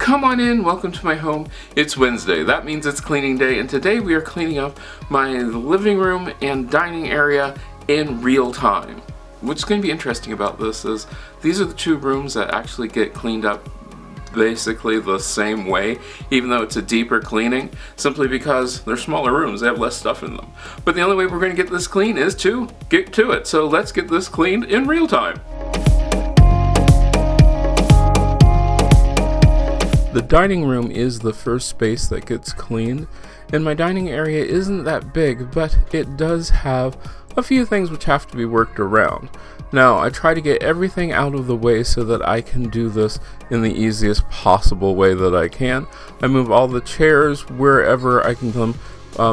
Come on in, welcome to my home. It's Wednesday, that means it's cleaning day, and today we are cleaning up my living room and dining area in real time. What's going to be interesting about this is these are the two rooms that actually get cleaned up basically the same way, even though it's a deeper cleaning, simply because they're smaller rooms, they have less stuff in them. But the only way we're going to get this clean is to get to it, so let's get this cleaned in real time. The dining room is the first space that gets cleaned, and my dining area isn't that big, but it does have a few things which have to be worked around. Now, I try to get everything out of the way so that I can do this in the easiest possible way that I can. I move all the chairs wherever I can come,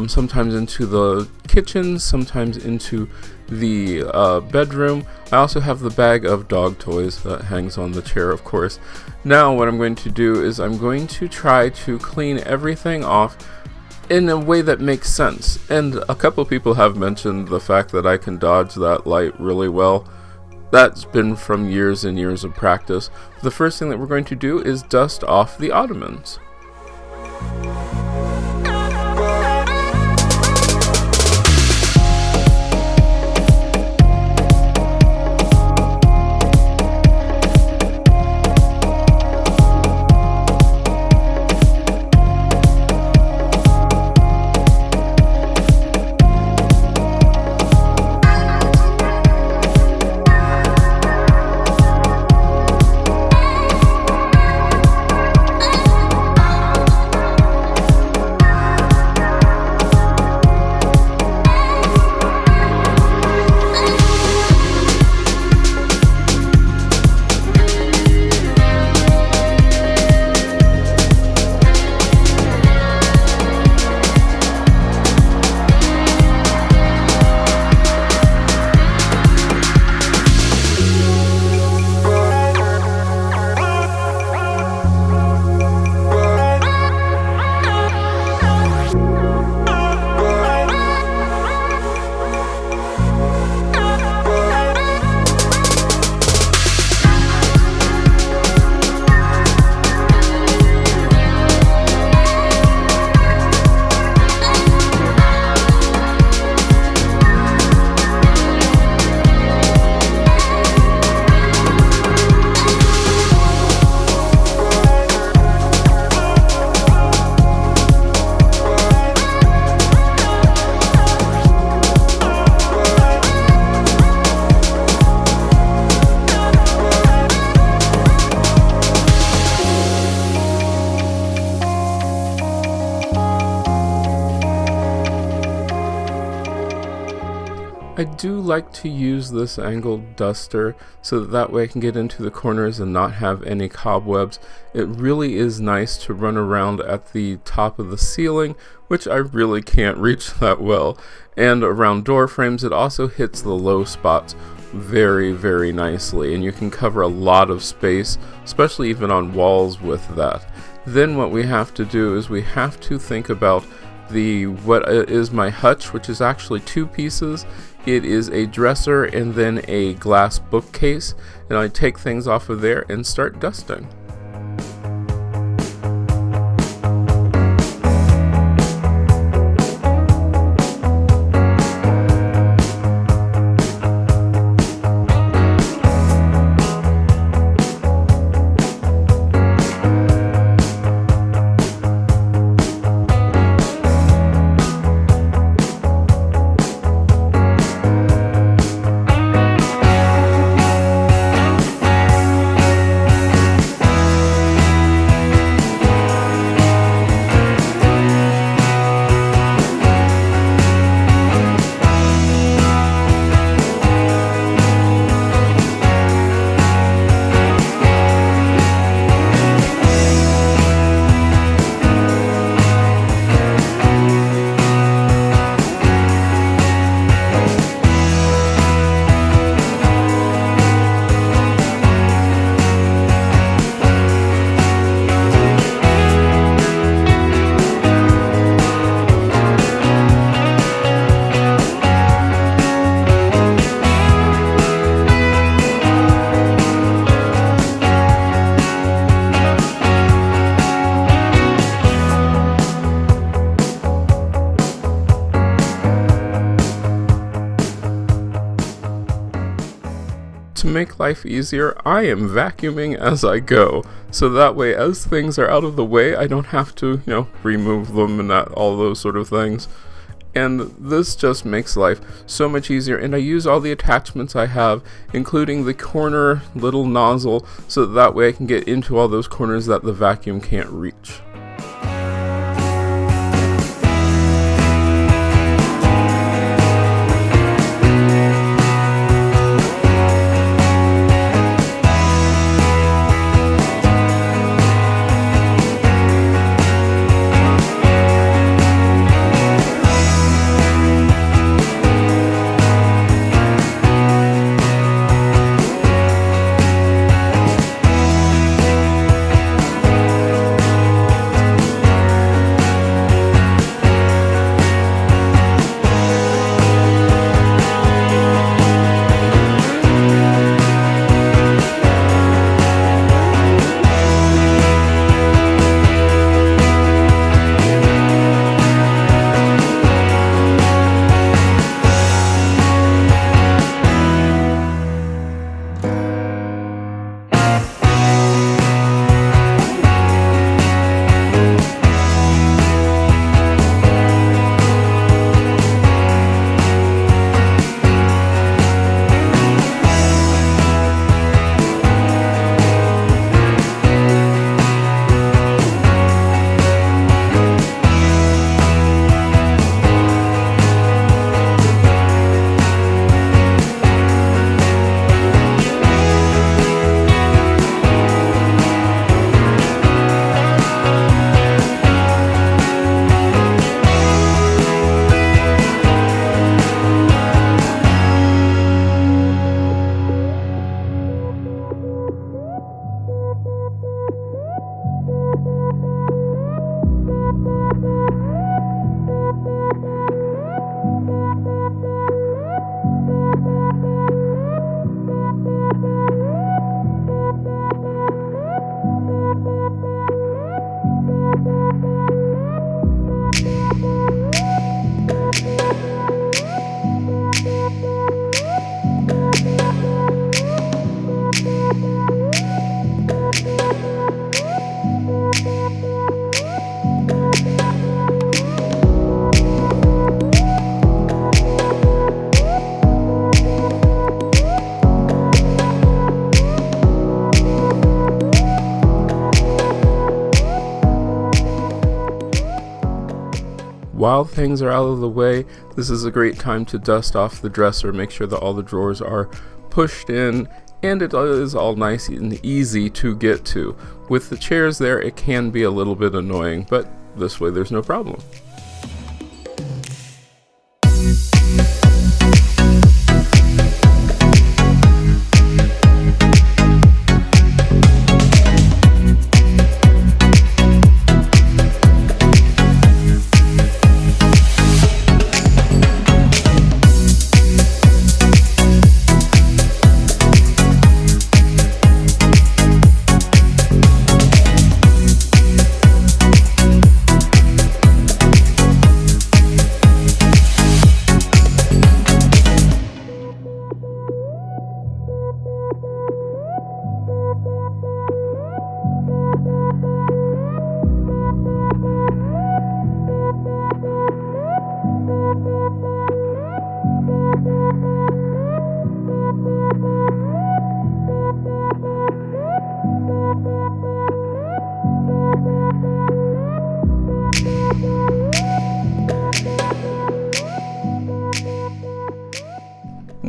sometimes into the kitchen, sometimes into the bedroom. I also have the bag of dog toys that hangs on the chair, of course. Now what I'm going to do is I'm going to try to clean everything off in a way that makes sense. And a couple people have mentioned the fact that I can dodge that light really well. That's been from years and years of practice. The first thing that we're going to do is dust off the ottomans. I do like to use this angled duster so that way I can get into the corners and not have any cobwebs. It really is nice to run around at the top of the ceiling, which I really can't reach that well. And around door frames, it also hits the low spots very, very nicely, and you can cover a lot of space, especially even on walls with that. Then what we have to do is we have to think about what is my hutch, which is actually two pieces. It is a dresser and then a glass bookcase, and I take things off of there and start dusting. make life easier, I am vacuuming as I go. So that way, as things are out of the way, I don't have to, remove them and all those sort of things. And this just makes life so much easier. And I use all the attachments I have, including the corner little nozzle, so that way I can get into all those corners that the vacuum can't reach. While things are out of the way, this is a great time to dust off the dresser, make sure that all the drawers are pushed in, and it is all nice and easy to get to. With the chairs there, it can be a little bit annoying, but this way there's no problem.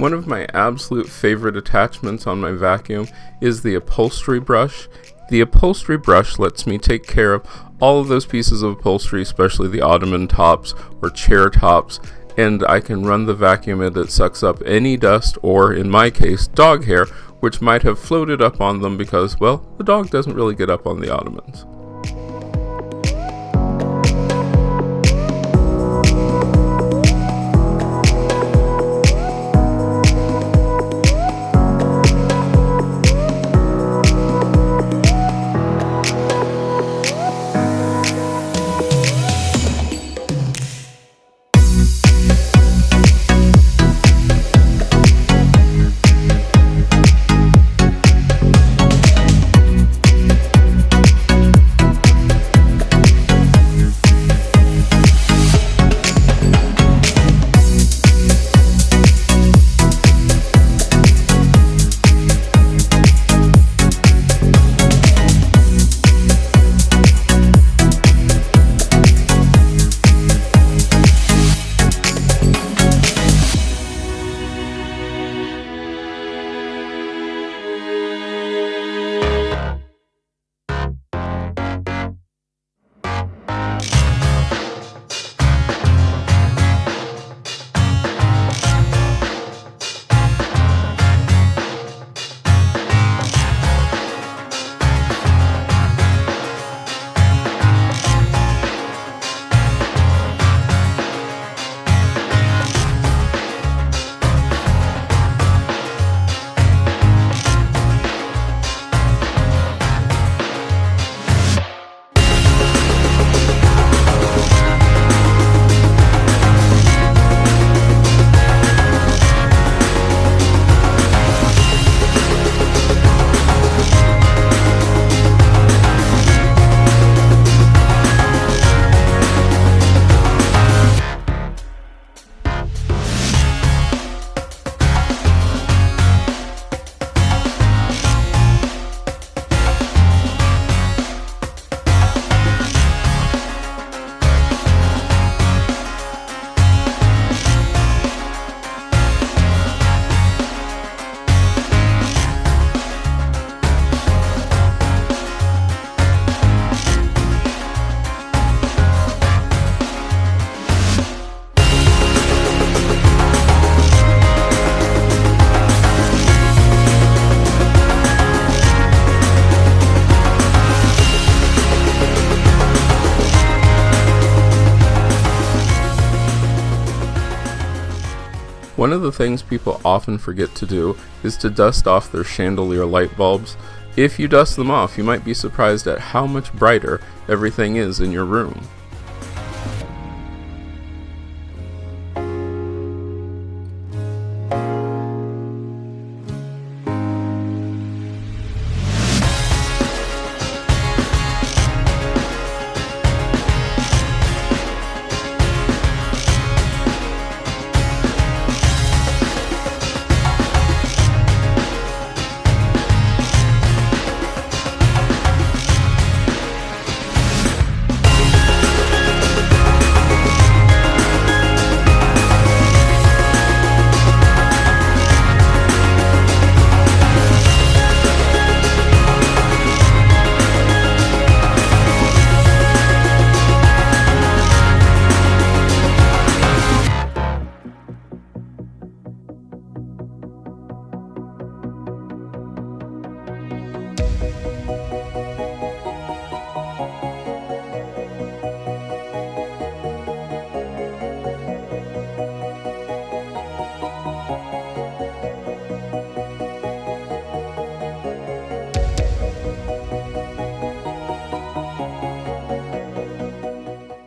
One of my absolute favorite attachments on my vacuum is the upholstery brush. The upholstery brush lets me take care of all of those pieces of upholstery, especially the ottoman tops or chair tops, and I can run the vacuum and it sucks up any dust or, in my case, dog hair, which might have floated up on them because, well, the dog doesn't really get up on the ottomans. One of the things people often forget to do is to dust off their chandelier light bulbs. If you dust them off, you might be surprised at how much brighter everything is in your room.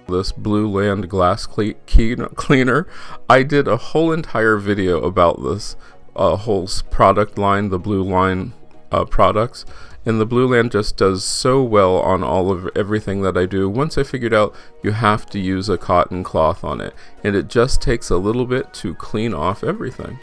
This Blue Land glass cleaner. I did a whole entire video about this whole product line, the Blue Line products, and the Blue Land just does so well on all of everything that I do. Once I figured out you have to use a cotton cloth on it, and it just takes a little bit to clean off everything.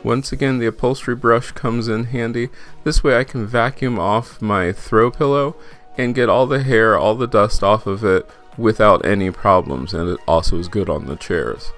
Once again, the upholstery brush comes in handy. This way I can vacuum off my throw pillow and get all the hair, all the dust off of it without any problems, and it also is good on the chairs.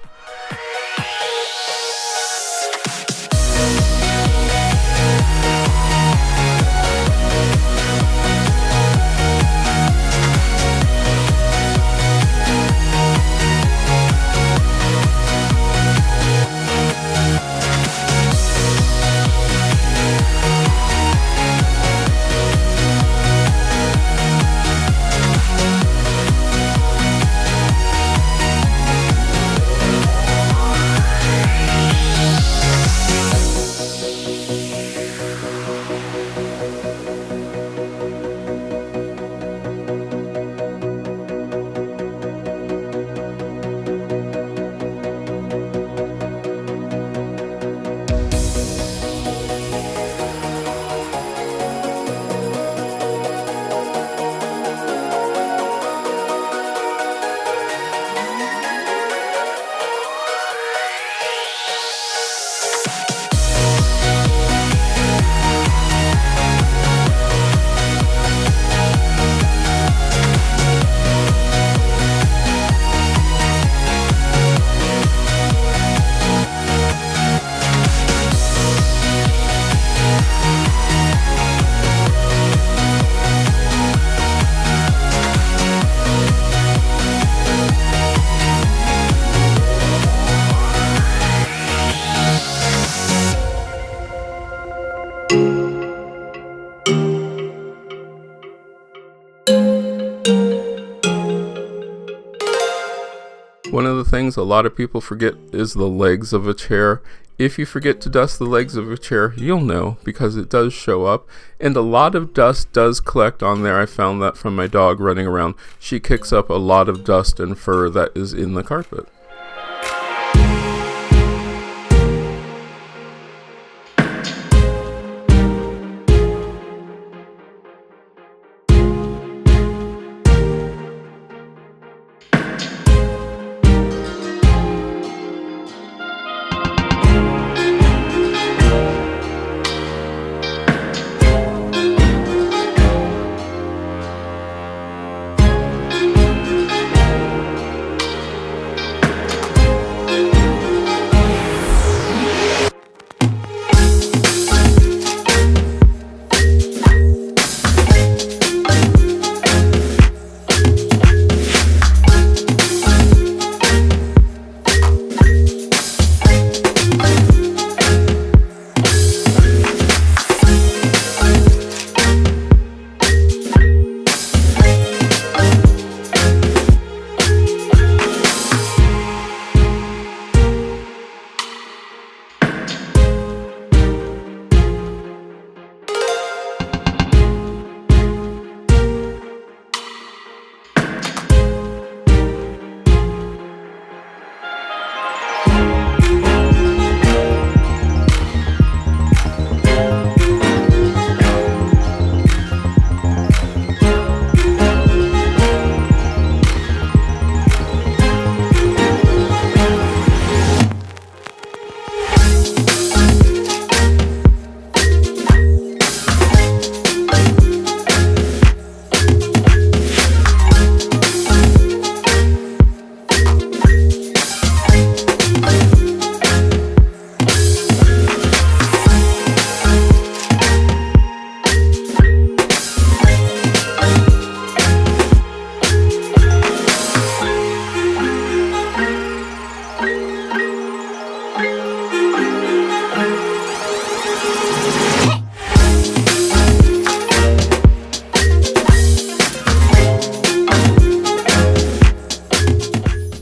One of the things a lot of people forget is the legs of a chair. If you forget to dust the legs of a chair, you'll know because it does show up, and a lot of dust does collect on there. I found that from my dog running around. She kicks up a lot of dust and fur that is in the carpet.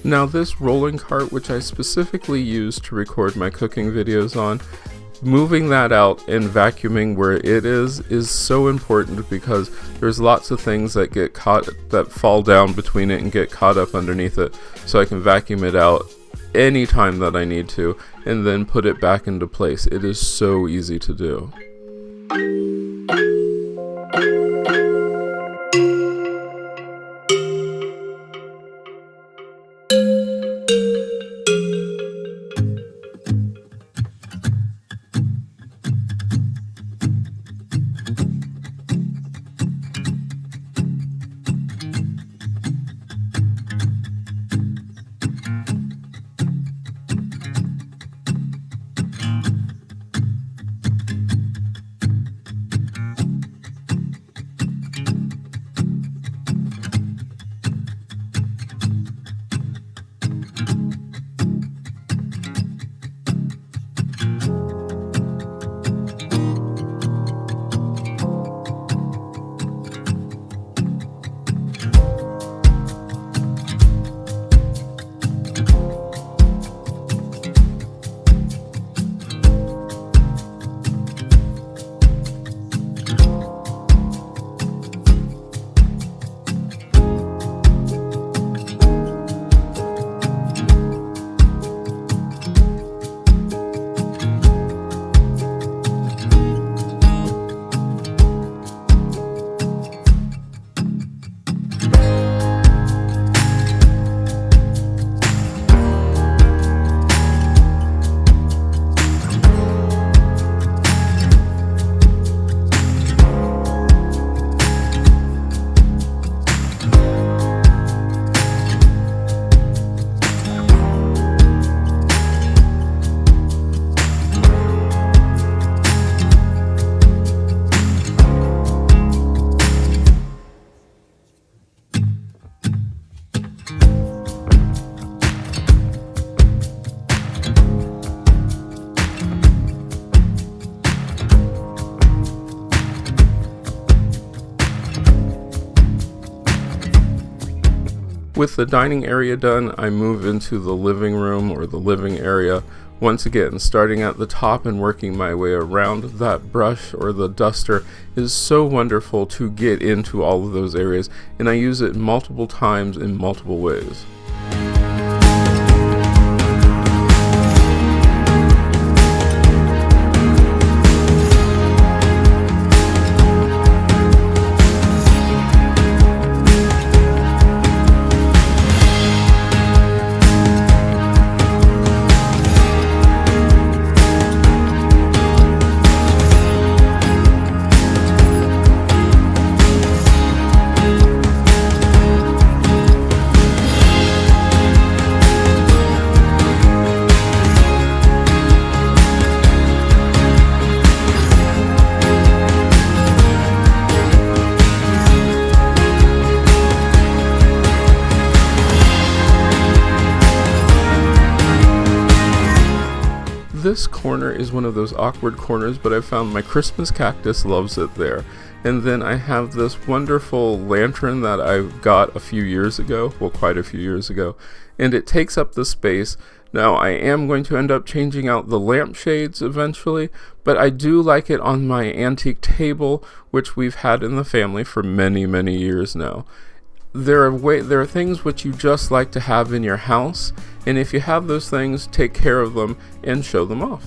Now this rolling cart, which I specifically use to record my cooking videos on, moving that out and vacuuming where it is so important because there's lots of things that get caught, that fall down between it and get caught up underneath it, so I can vacuum it out anytime that I need to and then put it back into place. It is so easy to do. With the dining area done, I move into the living room or the living area Once again, starting at the top and working my way around, that brush or the duster is so wonderful to get into all of those areas, and I use it multiple times in multiple ways. This corner is one of those awkward corners, but I found my Christmas cactus loves it there. And then I have this wonderful lantern that I got a few years ago, well, quite a few years ago, and it takes up the space. Now, I am going to end up changing out the lampshades eventually, but I do like it on my antique table, which we've had in the family for many, many years now. There are things which you just like to have in your house, and if you have those things, take care of them and show them off.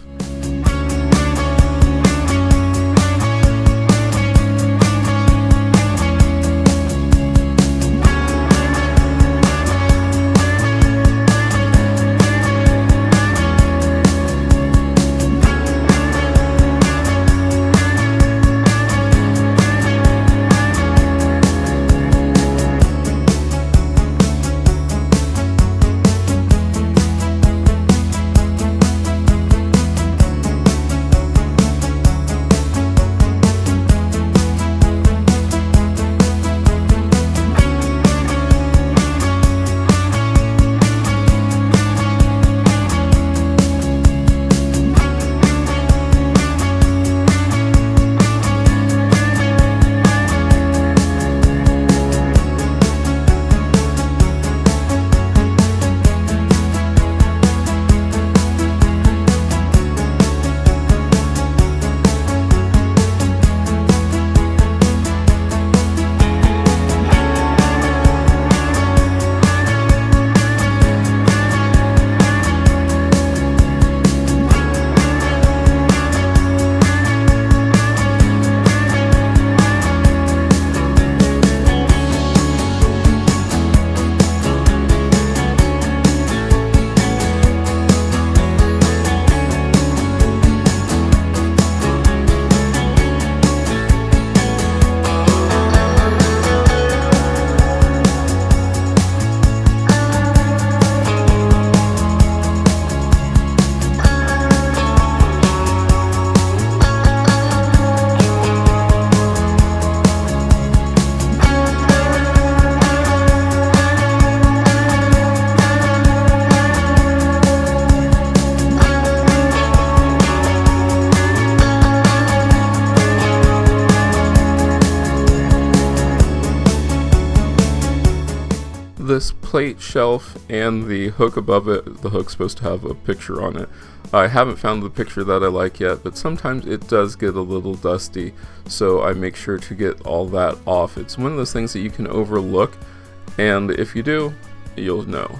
This plate shelf and the hook above it, the hook's supposed to have a picture on it. I haven't found the picture that I like yet, but sometimes it does get a little dusty, so I make sure to get all that off. It's one of those things that you can overlook, and if you do, you'll know.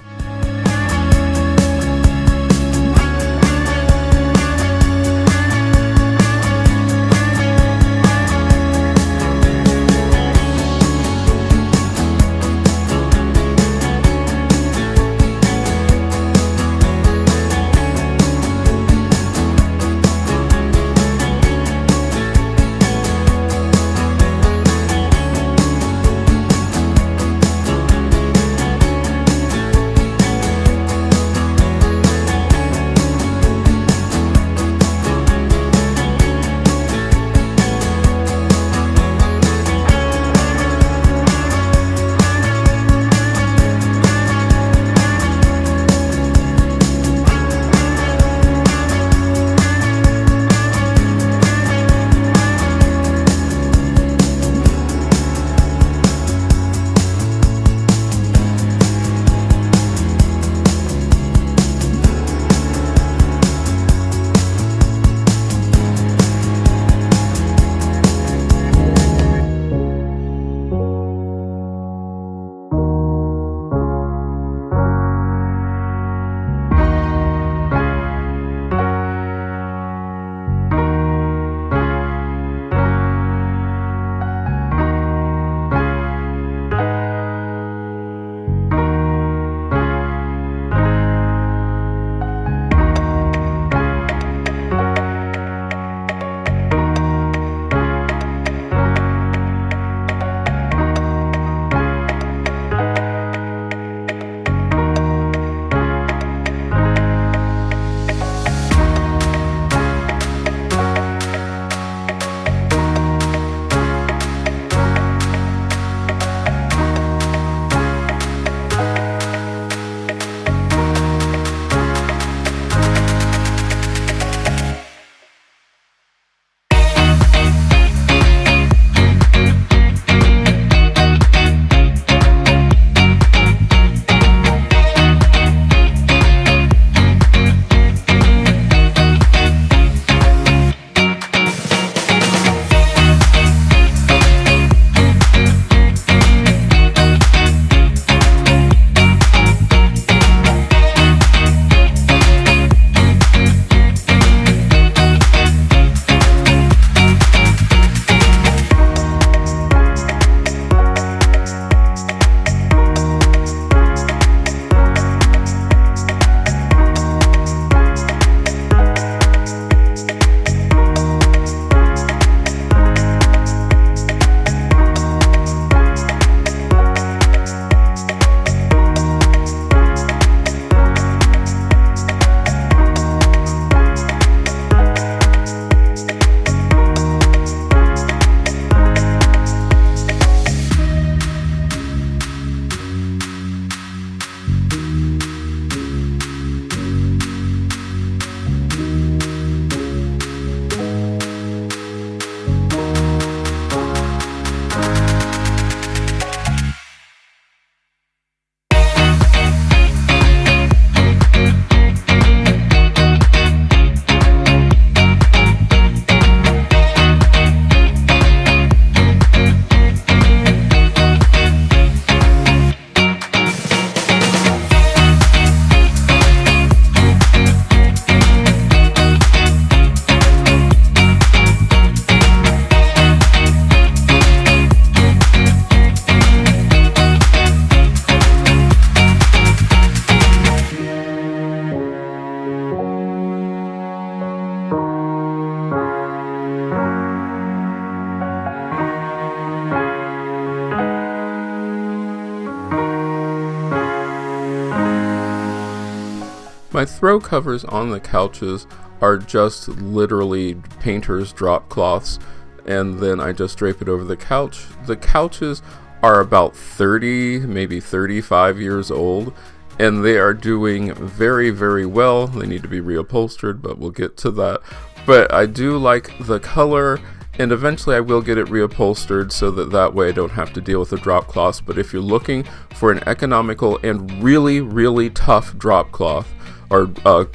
My throw covers on the couches are just literally painter's drop cloths, and then I just drape it over the couch. The couches are about 30, maybe 35 years old, and they are doing very, very well. They need to be reupholstered, but we'll get to that. But I do like the color, and eventually I will get it reupholstered so that way I don't have to deal with the drop cloths. But if you're looking for an economical and really, really tough drop cloth or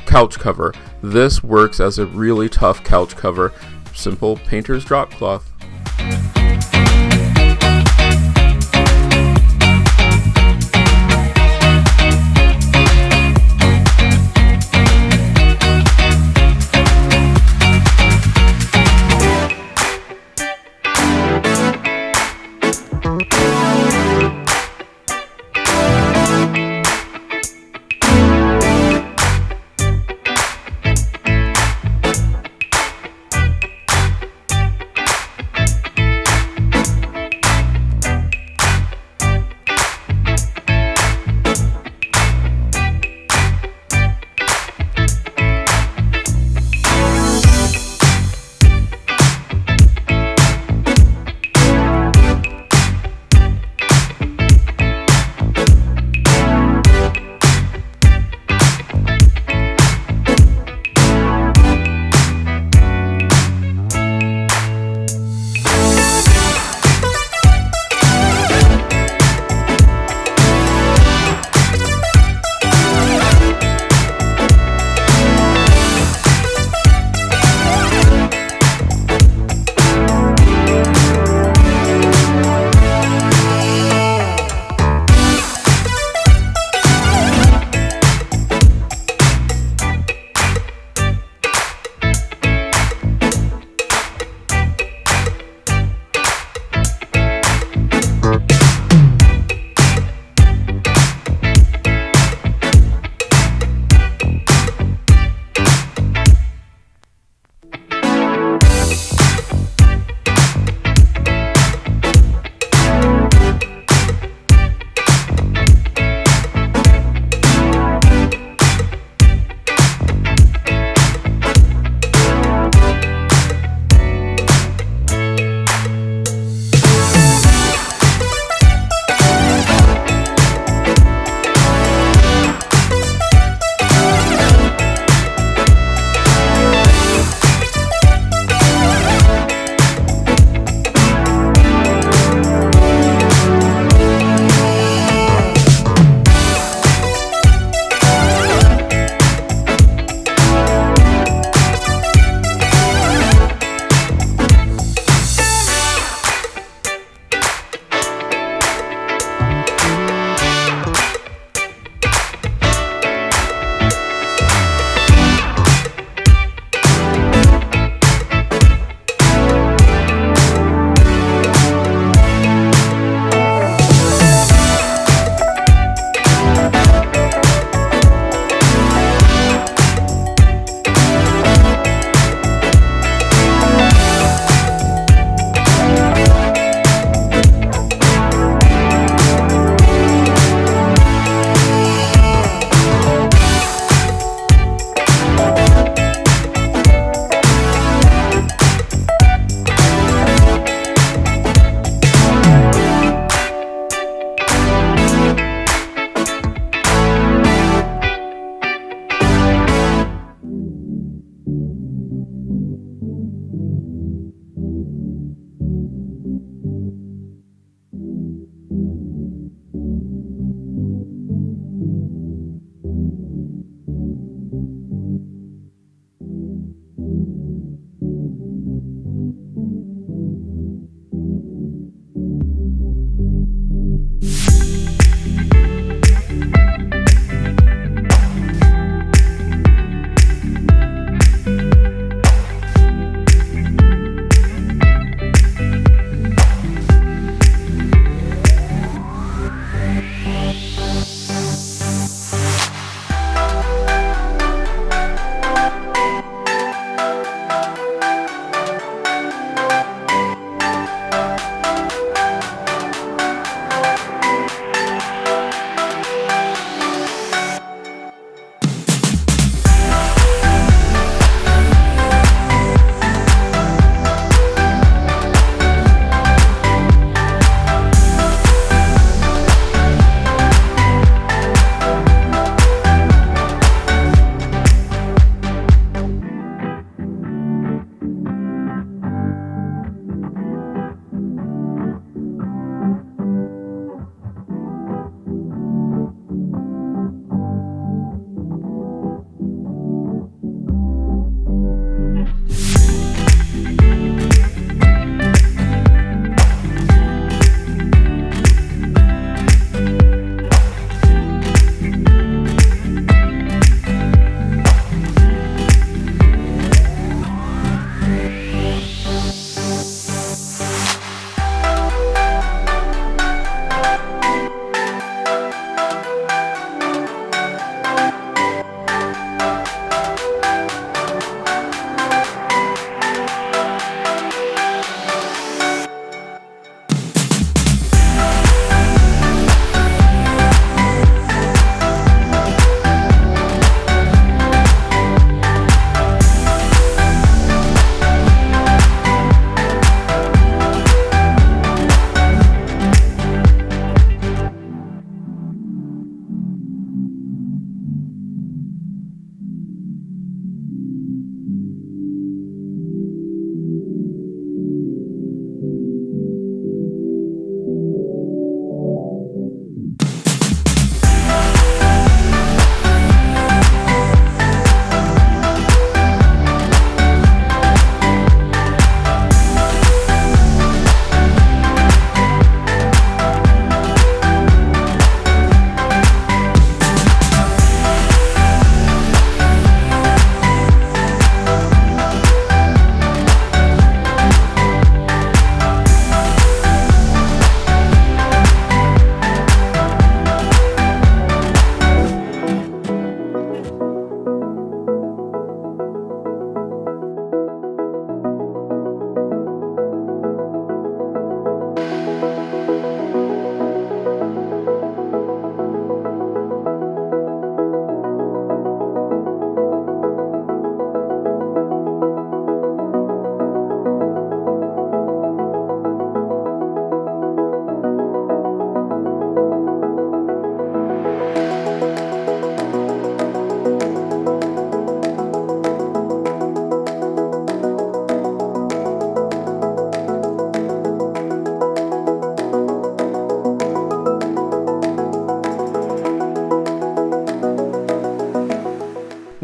couch cover, this works as a really tough couch cover. Simple painter's drop cloth.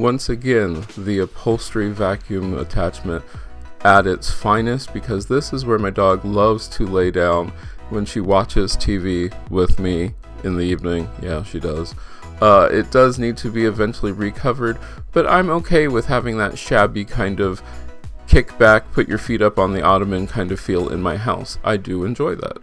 Once again, the upholstery vacuum attachment at its finest, because this is where my dog loves to lay down when she watches TV with me in the evening. Yeah, she does. It does need to be eventually recovered, but I'm okay with having that shabby kind of kick back, put your feet up on the ottoman kind of feel in my house. I do enjoy that.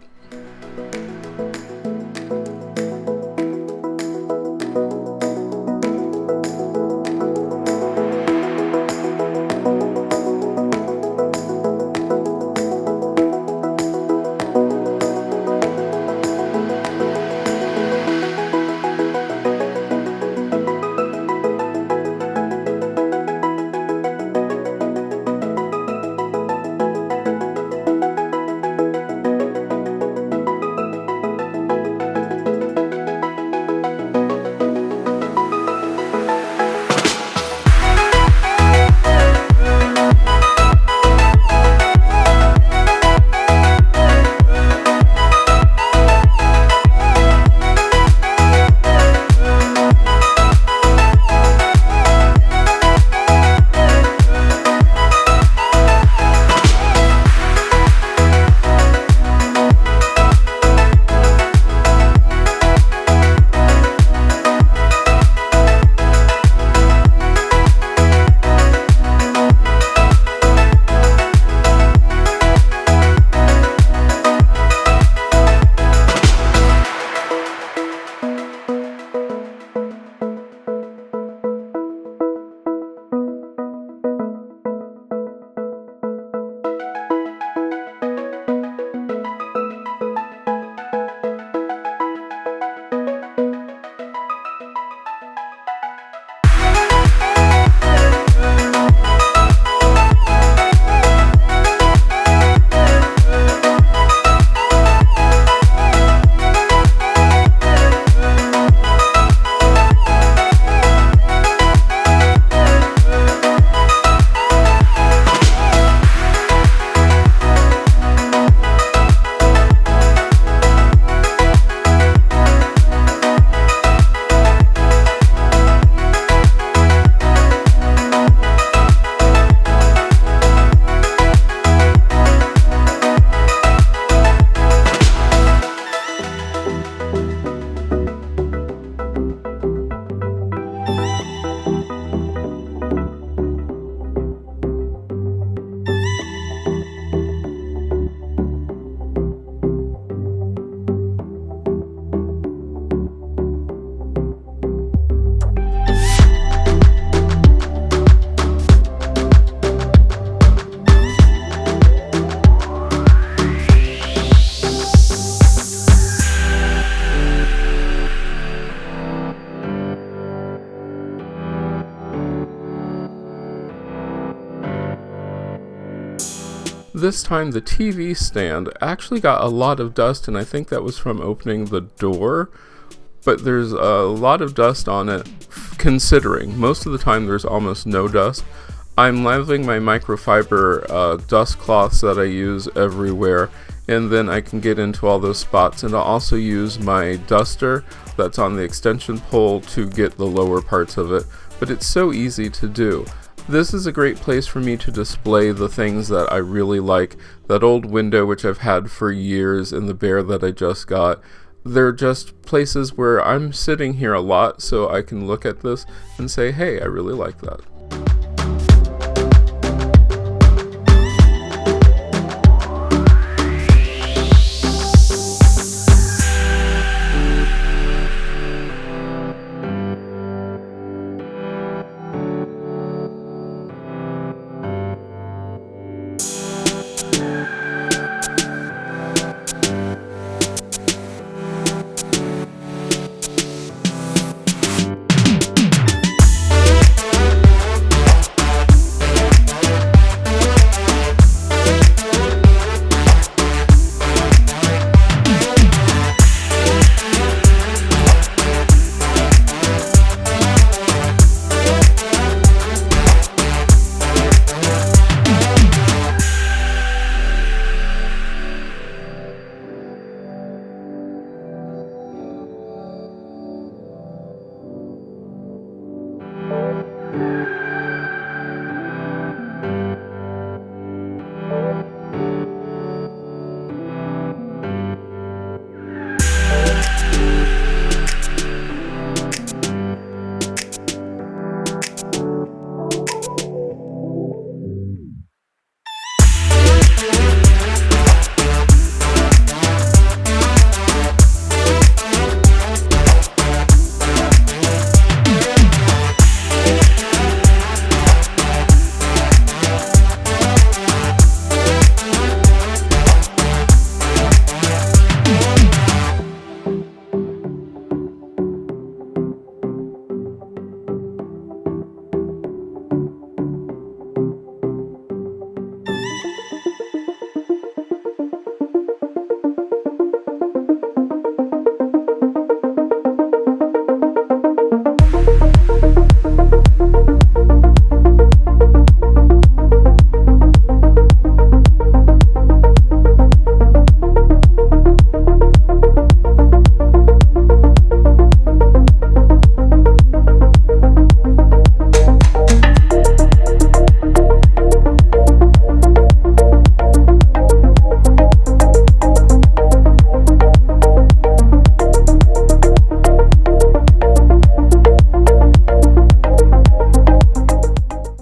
This time the TV stand actually got a lot of dust, and I think that was from opening the door, but there's a lot of dust on it, considering most of the time there's almost no dust. I'm leveling my microfiber dust cloths that I use everywhere, and then I can get into all those spots, and I'll also use my duster that's on the extension pole to get the lower parts of it, but it's so easy to do. This is a great place for me to display the things that I really like. That old window which I've had for years and the bear that I just got. They're just places where I'm sitting here a lot, so I can look at this and say, hey, I really like that.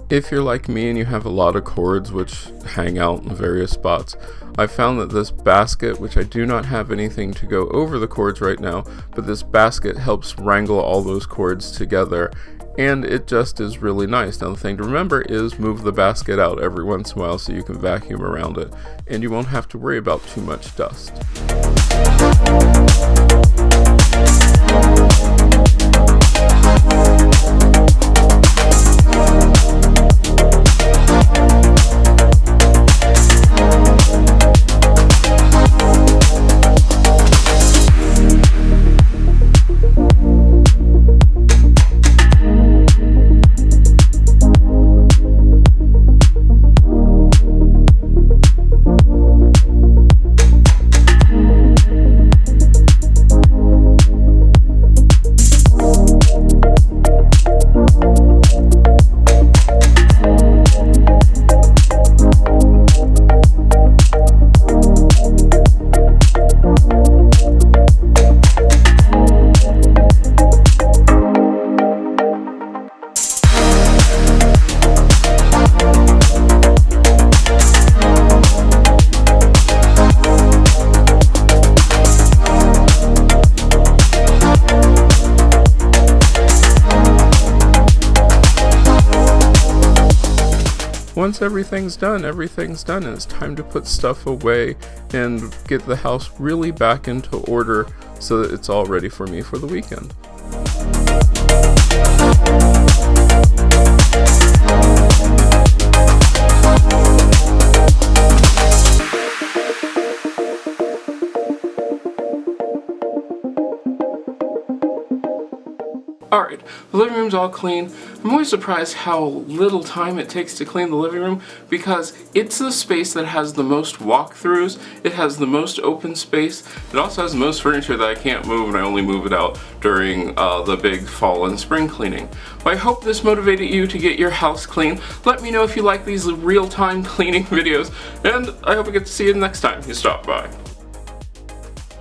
If you're like me and you have a lot of cords which hang out in various spots, I found that this basket, which I do not have anything to go over the cords right now, but this basket helps wrangle all those cords together, and it just is really nice. Now the thing to remember is move the basket out every once in a while so you can vacuum around it, and you won't have to worry about too much dust. Once everything's done, and it's time to put stuff away and get the house really back into order so that it's all ready for me for the weekend. Alright, the living room's all clean. I'm always surprised how little time it takes to clean the living room because it's the space that has the most walkthroughs, it has the most open space, it also has the most furniture that I can't move, and I only move it out during the big fall and spring cleaning. Well, I hope this motivated you to get your house clean. Let me know if you like these real-time cleaning videos, and I hope I get to see you next time you stop by.